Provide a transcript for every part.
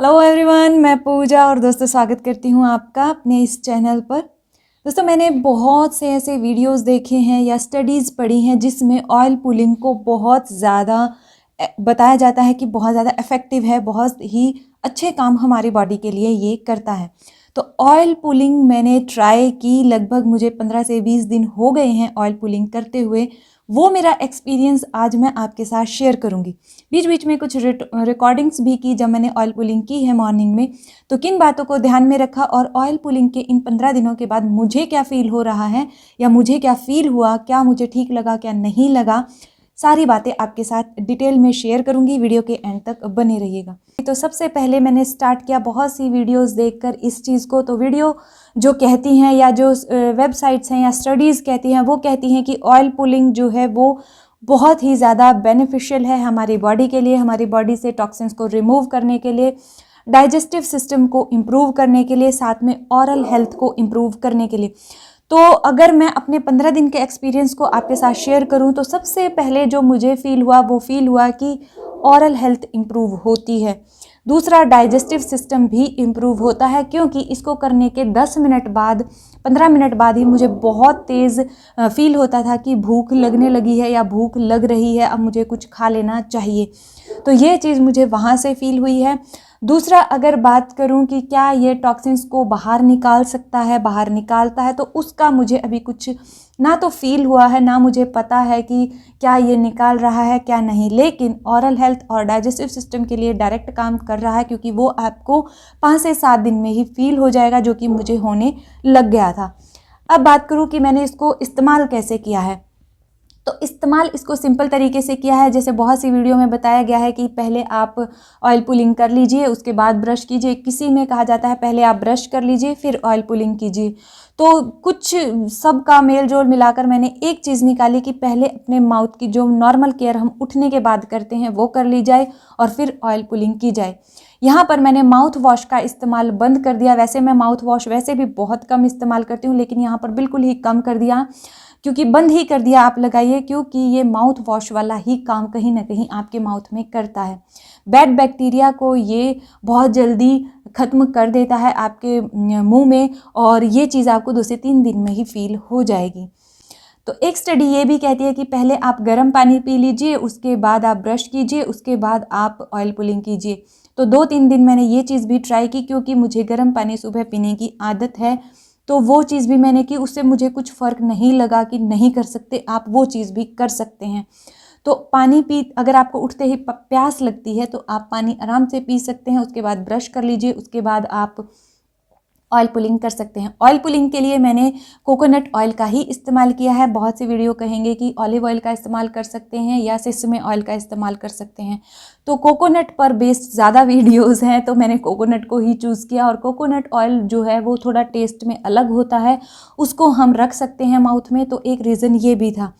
Hello everyone, मैं पूजा और दोस्तों स्वागत करती हूँ आपका अपने इस चैनल पर। दोस्तों, मैंने बहुत से ऐसे वीडियोस देखे हैं या स्टडीज़ पढ़ी हैं जिसमें ऑयल पुलिंग को बहुत ज़्यादा बताया जाता है कि बहुत ज़्यादा इफ़ेक्टिव है, बहुत ही अच्छे काम हमारी बॉडी के लिए ये करता है। तो ऑयल पुलिंग मैंने ट्राई की, लगभग मुझे 15 से 20 दिन हो गए हैं ऑयल पुलिंग करते हुए। वो मेरा एक्सपीरियंस आज मैं आपके साथ शेयर करूंगी। बीच बीच में कुछ रिकॉर्डिंग्स भी की जब मैंने ऑयल पुलिंग की है मॉर्निंग में, तो किन बातों को ध्यान में रखा और ऑयल पुलिंग के इन 15 दिनों के बाद मुझे क्या फ़ील हो रहा है या मुझे क्या फ़ील हुआ, क्या मुझे ठीक लगा क्या नहीं लगा, सारी बातें आपके साथ डिटेल में शेयर करूंगी। वीडियो के एंड तक बने रहिएगा। तो सबसे पहले मैंने स्टार्ट किया बहुत सी वीडियोस देखकर इस चीज़ को। तो वीडियो जो कहती हैं या जो वेबसाइट्स हैं या स्टडीज़ कहती हैं, वो कहती हैं कि ऑयल पुलिंग जो है वो बहुत ही ज़्यादा बेनिफिशियल है हमारी बॉडी के लिए, हमारी बॉडी से टॉक्सिन्स को रिमूव करने के लिए, डाइजेस्टिव सिस्टम को इम्प्रूव करने के लिए, साथ में ऑरल हेल्थ को इम्प्रूव करने के लिए। तो अगर मैं अपने 15 दिन के एक्सपीरियंस को आपके साथ शेयर करूं तो सबसे पहले जो मुझे फ़ील हुआ वो फ़ील हुआ कि ऑरल हेल्थ इम्प्रूव होती है। दूसरा, डाइजेस्टिव सिस्टम भी इम्प्रूव होता है, क्योंकि इसको करने के 10 मिनट बाद 15 मिनट बाद ही मुझे बहुत तेज़ फ़ील होता था कि भूख लगने लगी है या भूख लग रही है, अब मुझे कुछ खा लेना चाहिए। तो ये चीज़ मुझे वहाँ से फ़ील हुई है। दूसरा, अगर बात करूं कि क्या ये टॉक्सिन्स को बाहर निकाल सकता है, बाहर निकालता है, तो उसका मुझे अभी कुछ ना तो फील हुआ है, ना मुझे पता है कि क्या ये निकाल रहा है क्या नहीं। लेकिन ऑरल हेल्थ और डाइजेस्टिव सिस्टम के लिए डायरेक्ट काम कर रहा है, क्योंकि वो आपको 5 से 7 दिन में ही फील हो जाएगा, जो कि मुझे होने लग गया था। अब बात करूं कि मैंने इसको इस्तेमाल कैसे किया है। तो इस्तेमाल इसको सिंपल तरीके से किया है, जैसे बहुत सी वीडियो में बताया गया है कि पहले आप ऑयल पुलिंग कर लीजिए, उसके बाद ब्रश कीजिए। किसी में कहा जाता है पहले आप ब्रश कर लीजिए फिर ऑयल पुलिंग कीजिए। तो कुछ सबका मेल जोल मिलाकर मैंने एक चीज़ निकाली कि पहले अपने माउथ की जो नॉर्मल केयर हम उठने के बाद करते हैं वो कर ली जाए और फिर ऑयल पुलिंग की जाए। यहाँ पर मैंने माउथ वॉश का इस्तेमाल बंद कर दिया। वैसे मैं माउथ वॉश वैसे भी बहुत कम इस्तेमाल करती हूँ, लेकिन यहाँ पर बिल्कुल ही कम कर दिया, क्योंकि बंद ही कर दिया आप लगाइए, क्योंकि ये माउथ वॉश वाला ही काम कहीं ना कहीं आपके माउथ में करता है। बैड बैक्टीरिया को ये बहुत जल्दी ख़त्म कर देता है आपके मुंह में, और ये चीज़ आपको 2 से 3 दिन में ही फील हो जाएगी। तो एक स्टडी ये भी कहती है कि पहले आप गर्म पानी पी लीजिए, उसके बाद आप ब्रश कीजिए, उसके बाद आप ऑयल पुलिंग कीजिए। तो 2-3 दिन मैंने ये चीज़ भी ट्राई की, क्योंकि मुझे गर्म पानी सुबह पीने की आदत है। तो वो चीज़ भी मैंने की, उससे मुझे कुछ फ़र्क नहीं लगा कि नहीं कर सकते, आप वो चीज़ भी कर सकते हैं। तो पानी पी, अगर आपको उठते ही प्यास लगती है तो आप पानी आराम से पी सकते हैं। उसके बाद ब्रश कर लीजिए, उसके बाद आप ऑयल पुलिंग कर सकते हैं। ऑयल पुलिंग के लिए मैंने कोकोनट ऑयल का ही इस्तेमाल किया है। बहुत से वीडियो कहेंगे कि ऑलिव ऑयल का इस्तेमाल कर सकते हैं या सेसमे ऑयल का इस्तेमाल कर सकते हैं। तो कोकोनट पर बेस्ड ज़्यादा वीडियोस हैं, तो मैंने कोकोनट को ही चूज़ किया। और कोकोनट ऑयल जो है वो थोड़ा टेस्ट में अलग होता है, उसको हम रख सकते हैं माउथ में, तो एक रीज़न ये भी था।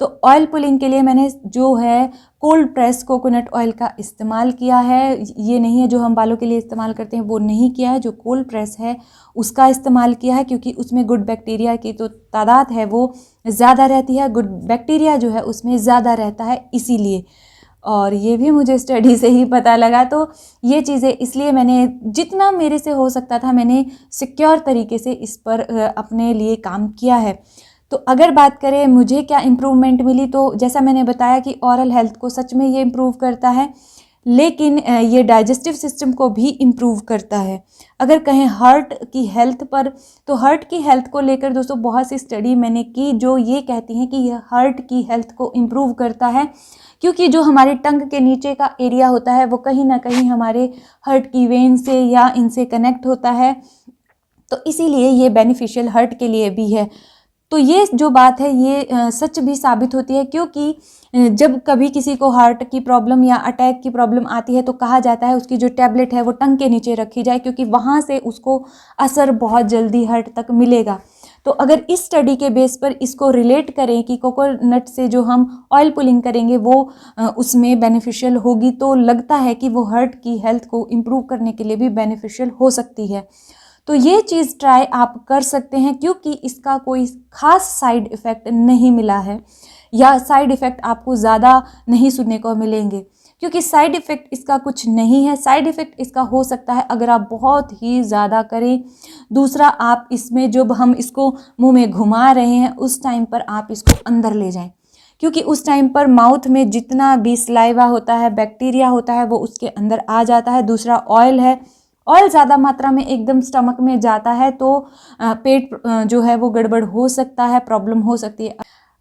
तो ऑयल पुलिंग के लिए मैंने जो है कोल्ड प्रेस कोकोनट ऑयल का इस्तेमाल किया है। ये नहीं है जो हम बालों के लिए इस्तेमाल करते हैं वो नहीं किया है, जो कोल्ड प्रेस है उसका इस्तेमाल किया है, क्योंकि उसमें गुड बैक्टीरिया की तो तादाद है वो ज़्यादा रहती है, गुड बैक्टीरिया जो है उसमें ज़्यादा रहता है, इसीलिए। और ये भी मुझे स्टडी से ही पता लगा। तो ये चीज़ें इसलिए मैंने जितना मेरे से हो सकता था मैंने सिक्योर तरीके से इस पर अपने लिए काम किया है। तो अगर बात करें मुझे क्या इम्प्रूवमेंट मिली, तो जैसा मैंने बताया कि ऑरल हेल्थ को सच में ये इम्प्रूव करता है, लेकिन ये डाइजेस्टिव सिस्टम को भी इम्प्रूव करता है। अगर कहें हार्ट की हेल्थ पर, तो हार्ट की हेल्थ को लेकर दोस्तों बहुत सी स्टडी मैंने की जो ये कहती हैं कि यह हार्ट की हेल्थ को इम्प्रूव करता है, क्योंकि जो हमारे टंग के नीचे का एरिया होता है वो कहीं ना कहीं हमारे हार्ट की वेन से या इनसे कनेक्ट होता है, तो इसीलिए ये बेनिफिशियल हार्ट के लिए भी है। तो ये जो बात है ये सच भी साबित होती है, क्योंकि जब कभी किसी को हार्ट की प्रॉब्लम या अटैक की प्रॉब्लम आती है तो कहा जाता है उसकी जो टैबलेट है वो टंग के नीचे रखी जाए, क्योंकि वहाँ से उसको असर बहुत जल्दी हार्ट तक मिलेगा। तो अगर इस स्टडी के बेस पर इसको रिलेट करें कि कोकोनट से जो हम ऑयल पुलिंग करेंगे वो उसमें बेनिफिशियल होगी, तो लगता है कि वो हार्ट की हेल्थ को इम्प्रूव करने के लिए भी बेनिफिशियल हो सकती है। तो ये चीज़ ट्राई आप कर सकते हैं, क्योंकि इसका कोई ख़ास साइड इफ़ेक्ट नहीं मिला है या साइड इफ़ेक्ट आपको ज़्यादा नहीं सुनने को मिलेंगे। क्योंकि साइड इफ़ेक्ट इसका कुछ नहीं है। साइड इफ़ेक्ट इसका हो सकता है अगर आप बहुत ही ज़्यादा करें। दूसरा, आप इसमें जब हम इसको मुंह में घुमा रहे हैं उस टाइम पर आप इसको अंदर ले जाएं, क्योंकि उस टाइम पर माउथ में जितना भी सलाइवा होता है, बैक्टीरिया होता है, वो उसके अंदर आ जाता है। दूसरा, ऑयल है, ऑयल ज़्यादा मात्रा में एकदम स्टमक में जाता है तो पेट जो है वो गड़बड़ हो सकता है, प्रॉब्लम हो सकती है।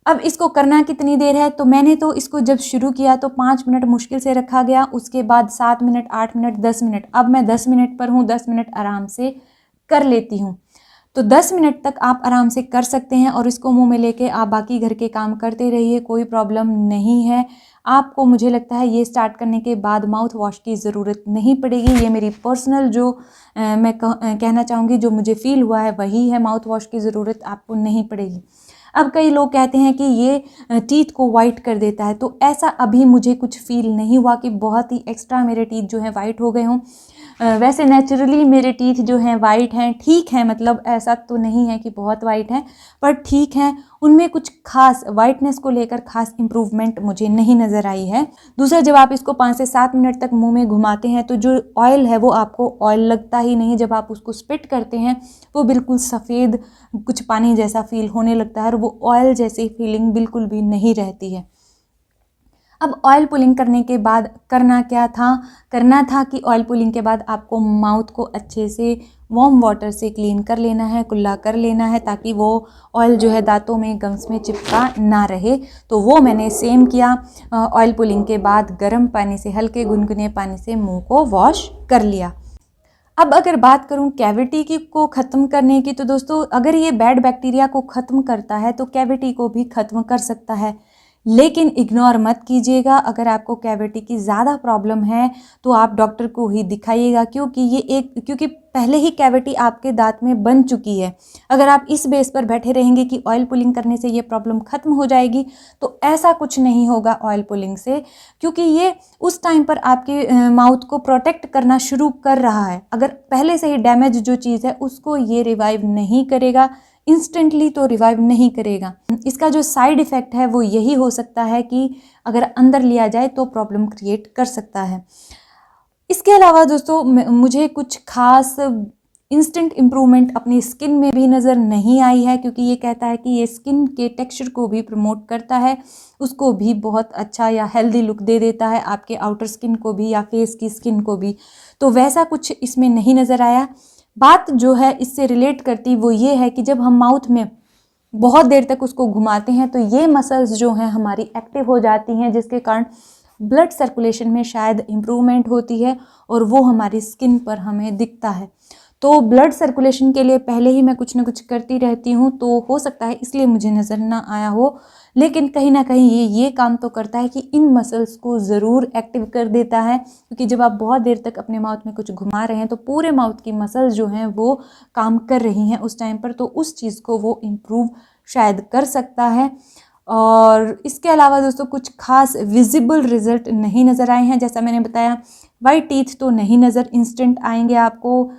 अब इसको करना कितनी देर है, तो मैंने तो इसको जब शुरू किया तो 5 मिनट मुश्किल से रखा गया, उसके बाद 7 मिनट, 8 मिनट, 10 मिनट। अब मैं 10 मिनट पर हूँ, 10 मिनट आराम से कर लेती हूँ। तो 10 मिनट तक आप आराम से कर सकते हैं और इसको मुंह में लेके आप बाकी घर के काम करते रहिए, कोई प्रॉब्लम नहीं है आपको। मुझे लगता है ये स्टार्ट करने के बाद माउथ वॉश की ज़रूरत नहीं पड़ेगी। ये मेरी पर्सनल जो मैं कहना चाहूँगी, जो मुझे फ़ील हुआ है वही है, माउथ वॉश की ज़रूरत आपको नहीं पड़ेगी। अब कई लोग कहते हैं कि ये टीथ को वाइट कर देता है, तो ऐसा अभी मुझे कुछ फ़ील नहीं हुआ कि बहुत ही एक्स्ट्रा मेरे टीथ जो हैं वाइट हो गए हों। वैसे नेचुरली मेरे टीथ जो हैं वाइट हैं, ठीक हैं, मतलब ऐसा तो नहीं है कि बहुत वाइट हैं, पर ठीक हैं। उनमें कुछ खास वाइटनेस को लेकर खास इम्प्रूवमेंट मुझे नहीं नज़र आई है। दूसरा, जब आप इसको 5 से 7 मिनट तक मुंह में घुमाते हैं तो जो ऑयल है वो आपको ऑयल लगता ही नहीं। जब आप उसको स्पिट करते हैं वो बिल्कुल सफ़ेद कुछ पानी जैसा फील होने लगता है और वो ऑयल जैसी फीलिंग बिल्कुल भी नहीं रहती है। अब ऑयल पुलिंग करने के बाद करना क्या था, करना था कि ऑयल पुलिंग के बाद आपको माउथ को अच्छे से वार्म वाटर से क्लीन कर लेना है, कुल्ला कर लेना है, ताकि वो ऑयल जो है दांतों में, गम्स में चिपका ना रहे। तो वो मैंने सेम किया। ऑयल पुलिंग के बाद गर्म पानी से, हल्के गुनगुने पानी से मुंह को वॉश कर लिया। अब अगर बात करूं कैविटी की को ख़त्म करने की, तो दोस्तों अगर ये बैड बैक्टीरिया को ख़त्म करता है तो कैविटी को भी ख़त्म कर सकता है। लेकिन इग्नोर मत कीजिएगा। अगर आपको कैविटी की ज़्यादा प्रॉब्लम है तो आप डॉक्टर को ही दिखाइएगा, क्योंकि पहले ही कैविटी आपके दांत में बन चुकी है। अगर आप इस बेस पर बैठे रहेंगे कि ऑयल पुलिंग करने से ये प्रॉब्लम ख़त्म हो जाएगी, तो ऐसा कुछ नहीं होगा ऑयल पुलिंग से, क्योंकि ये उस टाइम पर आपके माउथ को प्रोटेक्ट करना शुरू कर रहा है। अगर पहले से ही डैमेज जो चीज़ है उसको ये रिवाइव नहीं करेगा, इंस्टेंटली तो रिवाइव नहीं करेगा। इसका जो साइड इफ़ेक्ट है वो यही हो सकता है कि अगर अंदर लिया जाए तो प्रॉब्लम क्रिएट कर सकता है। इसके अलावा दोस्तों मुझे कुछ खास इंस्टेंट इम्प्रूवमेंट अपनी स्किन में भी नज़र नहीं आई है, क्योंकि ये कहता है कि ये स्किन के टेक्सचर को भी प्रमोट करता है, उसको भी बहुत अच्छा या हेल्दी लुक दे देता है, आपके आउटर स्किन को भी या फेस की स्किन को भी। तो वैसा कुछ इसमें नहीं नज़र आया। बात जो है इससे रिलेट करती वो ये है कि जब हम माउथ में बहुत देर तक उसको घुमाते हैं तो ये मसल्स जो हैं हमारी एक्टिव हो जाती हैं, जिसके कारण ब्लड सर्कुलेशन में शायद इम्प्रूवमेंट होती है और वो हमारी स्किन पर हमें दिखता है। तो ब्लड सर्कुलेशन के लिए पहले ही मैं कुछ ना कुछ करती रहती हूँ, तो हो सकता है इसलिए मुझे नज़र ना आया हो, लेकिन कहीं ना कहीं ये काम तो करता है कि इन मसल्स को ज़रूर एक्टिव कर देता है। क्योंकि जब आप बहुत देर तक अपने माउथ में कुछ घुमा रहे हैं तो पूरे माउथ की मसल्स जो हैं वो काम कर रही हैं उस टाइम पर, तो उस चीज़ को वो इम्प्रूव शायद कर सकता है। और इसके अलावा दोस्तों कुछ खास विजिबल रिजल्ट नहीं नज़र आए हैं। जैसा मैंने बताया, वाइट टीथ तो नहीं नज़र इंस्टेंट आएंगे आपको,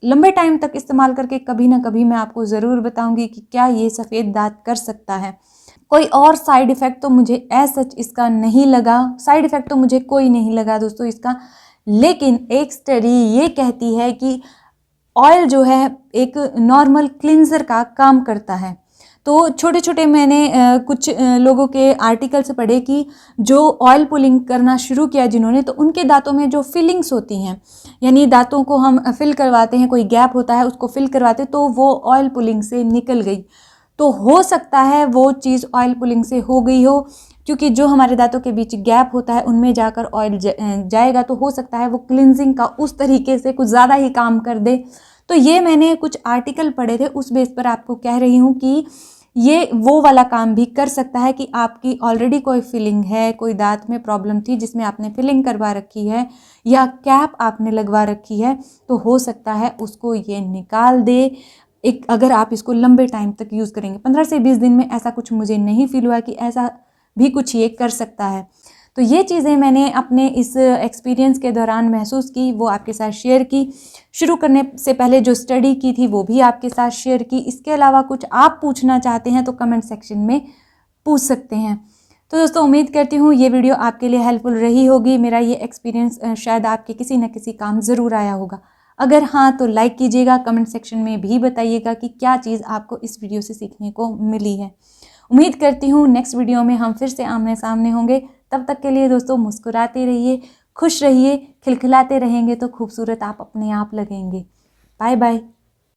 लंबे टाइम तक इस्तेमाल करके कभी ना कभी मैं आपको ज़रूर बताऊंगी कि क्या ये सफ़ेद दांत कर सकता है। कोई और साइड इफ़ेक्ट तो मुझे एज सच इसका नहीं लगा, साइड इफ़ेक्ट तो मुझे कोई नहीं लगा दोस्तों इसका। लेकिन एक स्टडी ये कहती है कि ऑयल जो है एक नॉर्मल क्लिंजर का काम करता है। तो छोटे छोटे मैंने कुछ लोगों के आर्टिकल्स पढ़े कि जो ऑयल पुलिंग करना शुरू किया जिन्होंने, तो उनके दांतों में जो फिलिंग्स होती हैं, यानी दांतों को हम फिल करवाते हैं, कोई गैप होता है उसको फिल करवाते, तो वो ऑयल पुलिंग से निकल गई। तो हो सकता है वो चीज़ ऑयल पुलिंग से हो गई हो, क्योंकि जो हमारे दांतों के बीच गैप होता है उनमें जाकर ऑयल जाएगा, तो हो सकता है वो क्लिनजिंग का उस तरीके से कुछ ज़्यादा ही काम कर दे। तो ये मैंने कुछ आर्टिकल पढ़े थे, उस बेस पर आपको कह रही हूँ कि ये वो वाला काम भी कर सकता है कि आपकी ऑलरेडी कोई फिलिंग है, कोई दांत में प्रॉब्लम थी जिसमें आपने फिलिंग करवा रखी है या कैप आपने लगवा रखी है, तो हो सकता है उसको ये निकाल दे। अगर आप इसको लंबे टाइम तक यूज़ करेंगे, 15 से 20 दिन में, ऐसा कुछ मुझे नहीं फील हुआ कि ऐसा भी कुछ ये कर सकता है। तो ये चीज़ें मैंने अपने इस एक्सपीरियंस के दौरान महसूस की, वो आपके साथ शेयर की। शुरू करने से पहले जो स्टडी की थी वो भी आपके साथ शेयर की। इसके अलावा कुछ आप पूछना चाहते हैं तो कमेंट सेक्शन में पूछ सकते हैं। तो दोस्तों उम्मीद करती हूँ ये वीडियो आपके लिए हेल्पफुल रही होगी। मेरा ये एक्सपीरियंस शायद आपके किसी न किसी काम ज़रूर आया होगा। अगर हाँ तो लाइक कीजिएगा, कमेंट सेक्शन में भी बताइएगा कि क्या चीज़ आपको इस वीडियो से सीखने को मिली है। उम्मीद करती हूँ नेक्स्ट वीडियो में हम फिर से आमने सामने होंगे। तब तक के लिए दोस्तों मुस्कुराते रहिए, खुश रहिए, खिलखिलाते रहेंगे तो खूबसूरत आप अपने आप लगेंगे। Bye bye.